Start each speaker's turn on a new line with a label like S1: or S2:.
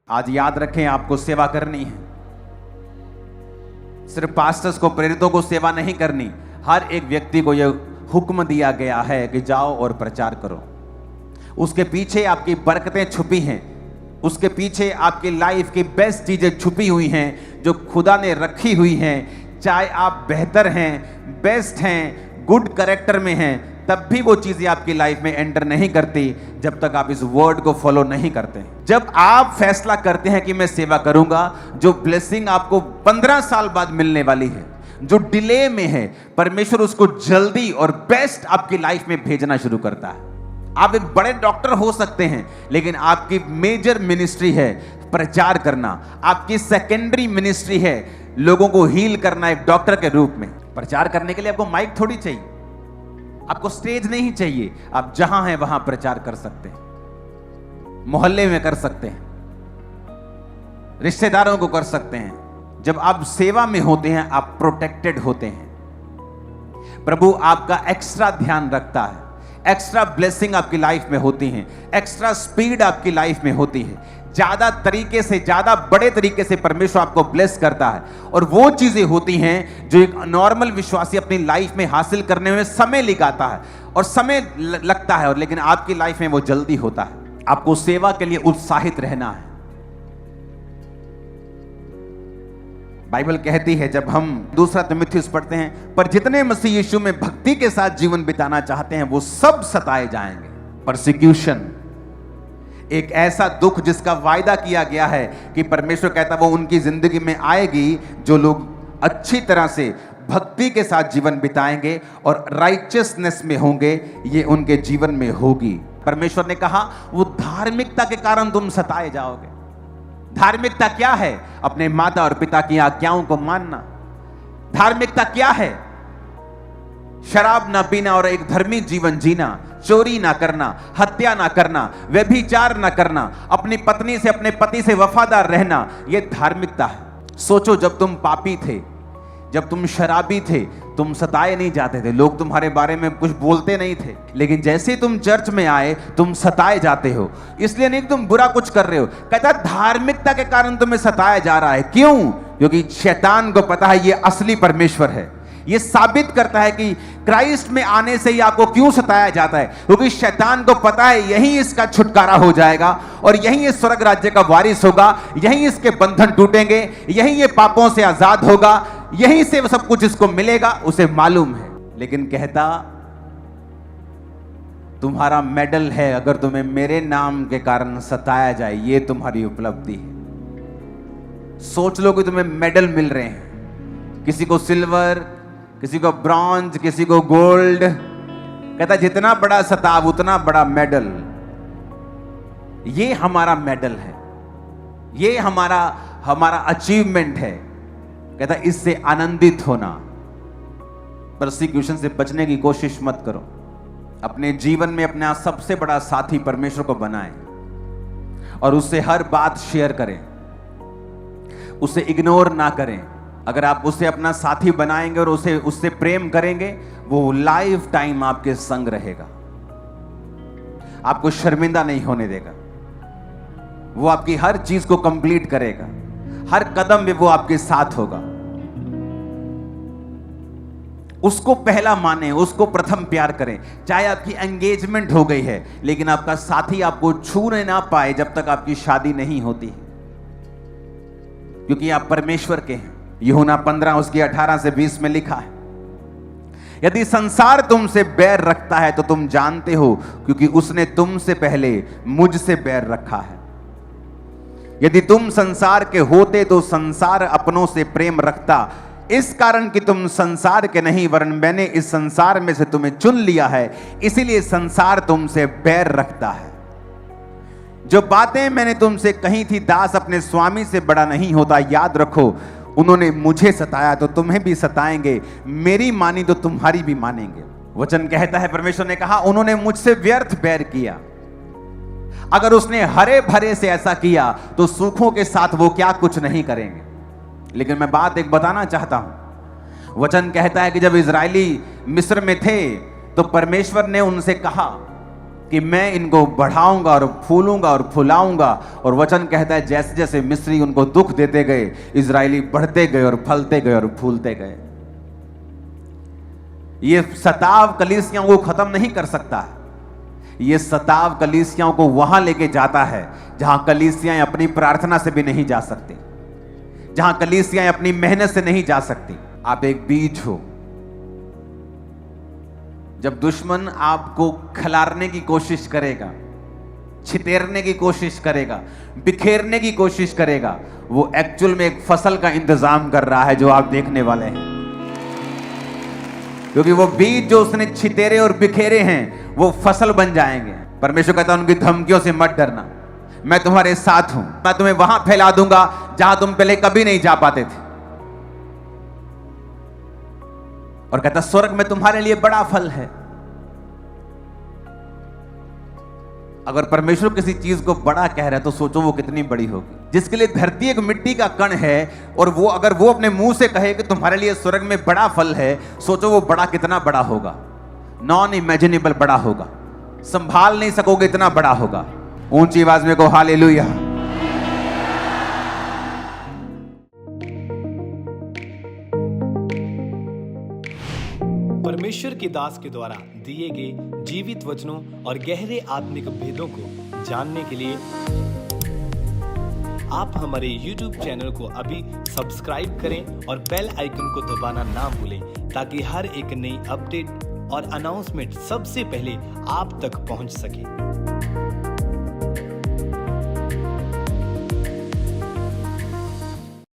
S1: आज याद रखें, आपको सेवा करनी है। सिर्फ पास्टर्स को, प्रेरितों को सेवा नहीं करनी, हर एक व्यक्ति को यह हुक्म दिया गया है कि जाओ और प्रचार करो। उसके पीछे आपकी बरकतें छुपी हैं, उसके पीछे आपकी लाइफ की बेस्ट चीजें छुपी हुई हैं जो खुदा ने रखी हुई हैं। चाहे आप बेहतर हैं, बेस्ट हैं, गुड कैरेक्टर में हैं, तब भी वो चीजें आपकी लाइफ में एंटर नहीं करती जब तक आप इस वर्ड को फॉलो नहीं करते। जब आप फैसला करते हैं कि मैं सेवा करूंगा, जो ब्लेसिंग आपको 15 साल बाद मिलने वाली है, जो डिले में है, परमेश्वर उसको जल्दी और बेस्ट आपकी लाइफ में भेजना शुरू करता है। आप एक बड़े डॉक्टर हो सकते हैं, लेकिन आपकी मेजर मिनिस्ट्री है प्रचार करना। आपकी सेकेंडरी मिनिस्ट्री है लोगों को हील करना एक डॉक्टर के रूप में। प्रचार करने के लिए आपको माइक थोड़ी चाहिए, आपको स्टेज नहीं चाहिए। आप जहां हैं वहां प्रचार कर सकते हैं, मोहल्ले में कर सकते हैं, रिश्तेदारों को कर सकते हैं। जब आप सेवा में होते हैं, आप प्रोटेक्टेड होते हैं। प्रभु आपका एक्स्ट्रा ध्यान रखता है, एक्स्ट्रा ब्लेसिंग आपकी लाइफ में होती है, एक्स्ट्रा स्पीड आपकी लाइफ में होती है। ज्यादा तरीके से, ज्यादा बड़े तरीके से परमेश्वर आपको ब्लेस करता है। और वो चीजें होती हैं जो एक नॉर्मल विश्वासी अपनी लाइफ में हासिल करने में समय लगाता है और समय लगता है, और लेकिन आपकी लाइफ में वो जल्दी होता है। आपको सेवा के लिए उत्साहित रहना है। बाइबल कहती है, जब हम 2 तिमुथियुस पढ़ते हैं, पर जितने मसीह यीशु में भक्ति के साथ जीवन बिताना चाहते हैं वो सब सताए जाएंगे। परसिक्यूशन एक ऐसा दुख जिसका वायदा किया गया है कि परमेश्वर कहता वो उनकी जिंदगी में आएगी जो लोग अच्छी तरह से भक्ति के साथ जीवन बिताएंगे और राइचियसनेस में होंगे, ये उनके जीवन में होगी। परमेश्वर ने कहा वो धार्मिकता के कारण तुम सताए जाओगे। धार्मिकता क्या है? अपने माता और पिता की आज्ञाओं को मानना। धार्मिकता क्या है? शराब ना पीना और एक धर्मी जीवन जीना, चोरी ना करना, हत्या ना करना, व्यभिचार ना करना, अपनी पत्नी से, अपने पति से वफादार रहना, यह धार्मिकता है। सोचो, जब तुम पापी थे, जब तुम शराबी थे, तुम सताए नहीं जाते थे, लोग तुम्हारे बारे में कुछ बोलते नहीं थे। लेकिन जैसे ही तुम चर्च में आए, तुम सताए जाते हो। इसलिए नहीं कि तुम बुरा कुछ कर रहे हो, कहता धार्मिकता के कारण तुम्हें सताया जा रहा है। क्यों? क्योंकि शैतान को पता है ये असली परमेश्वर है। ये साबित करता है कि क्राइस्ट में आने से ही आपको क्यों सताया जाता है, क्योंकि शैतान को पता है यही इसका छुटकारा हो जाएगा और यही इस स्वर्ग राज्य का वारिस होगा, यही इसके बंधन टूटेंगे, यही ये पापों से आजाद होगा, यही से सब कुछ इसको मिलेगा, उसे मालूम है। लेकिन कहता तुम्हारा मेडल है, अगर तुम्हें मेरे नाम के कारण सताया जाए, ये तुम्हारी उपलब्धि है। सोच लो कि तुम्हें मेडल मिल रहे हैं, किसी को सिल्वर, किसी को ब्रॉन्ज, किसी को गोल्ड। कहता जितना बड़ा सताव उतना बड़ा मेडल। ये हमारा मेडल है, ये हमारा अचीवमेंट है। कहता इससे आनंदित होना। परसिक्यूशन से बचने की कोशिश मत करो। अपने जीवन में अपना सबसे बड़ा साथी परमेश्वर को बनाएं और उससे हर बात शेयर करें, उसे इग्नोर ना करें। अगर आप उसे अपना साथी बनाएंगे और उससे प्रेम करेंगे, वो लाइफ टाइम आपके संग रहेगा, आपको शर्मिंदा नहीं होने देगा। वो आपकी हर चीज को कंप्लीट करेगा, हर कदम में वो आपके साथ होगा। उसको पहला माने, उसको प्रथम प्यार करें। चाहे आपकी एंगेजमेंट हो गई है, लेकिन आपका साथी आपको छूने ना पाए जब तक आपकी शादी नहीं होती, क्योंकि आप परमेश्वर के हैं। यूहन्ना 15 उसकी 18 से 20 में लिखा है, यदि संसार तुमसे बैर रखता है तो तुम जानते हो, क्योंकि उसने तुमसे पहले मुझसे बैर रखा है। यदि तुम संसार के होते तो संसार अपनों से प्रेम रखता, इस कारण कि तुम संसार के नहीं, वरन मैंने इस संसार में से तुम्हें चुन लिया है, इसीलिए संसार तुमसे बैर रखता है। जो बातें मैंने तुमसे कही थी, दास अपने स्वामी से बड़ा नहीं होता, याद रखो उन्होंने मुझे सताया तो तुम्हें भी सताएंगे, मेरी मानी तो तुम्हारी भी मानेंगे। वचन कहता है, परमेश्वर ने कहा उन्होंने मुझसे व्यर्थ बैर किया। अगर उसने हरे भरे से ऐसा किया तो सूखों के साथ वो क्या कुछ नहीं करेंगे। लेकिन मैं बात एक बताना चाहता हूं। वचन कहता है कि जब इजरायली मिस्र में थे तो परमेश्वर ने उनसे कहा कि मैं इनको बढ़ाऊंगा और फूलूंगा और फुलाऊंगा। और वचन कहता है जैसे जैसे मिस्री उनको दुख देते गए, इजरायली बढ़ते गए और फलते गए और फूलते गए। ये सताव कलीसियाओं को खत्म नहीं कर सकता है, ये सताव कलीसियाओं को वहां लेके जाता है जहां कलीसियाएं अपनी प्रार्थना से भी नहीं जा सकती, जहां कलीसियाएं अपनी मेहनत से नहीं जा सकती। आप एक बीज हो, जब दुश्मन आपको खिलारने की कोशिश करेगा, छितेरने की कोशिश करेगा, बिखेरने की कोशिश करेगा, वो एक्चुअल में एक फसल का इंतजाम कर रहा है जो आप देखने वाले हैं। क्योंकि वो बीज जो उसने छितेरे और बिखेरे हैं वो फसल बन जाएंगे। परमेश्वर कहता है उनकी धमकियों से मत डरना, मैं तुम्हारे साथ हूं, मैं तुम्हें वहां फैला दूंगा जहां तुम पहले कभी नहीं जा पाते थे। और कहता स्वर्ग में तुम्हारे लिए बड़ा फल है। अगर परमेश्वर किसी चीज को बड़ा कह रहा है तो सोचो वो कितनी बड़ी होगी। जिसके लिए धरती एक मिट्टी का कण है और वो अगर वो अपने मुंह से कहे कि तुम्हारे लिए स्वर्ग में बड़ा फल है, सोचो वो बड़ा कितना बड़ा होगा। नॉन इमेजिनेबल बड़ा होगा, संभाल नहीं सकोगे इतना बड़ा होगा। ऊंची आवाज में को हालेलुया।
S2: परमेश्वर के दास के द्वारा दिए गए जीवित वचनों और गहरे आत्मिक भेदों को जानने के लिए आप हमारे YouTube चैनल को अभी सब्सक्राइब करें और बेल आइकन को दबाना ना भूलें, ताकि हर एक नई अपडेट और अनाउंसमेंट सबसे पहले आप तक पहुंच सके।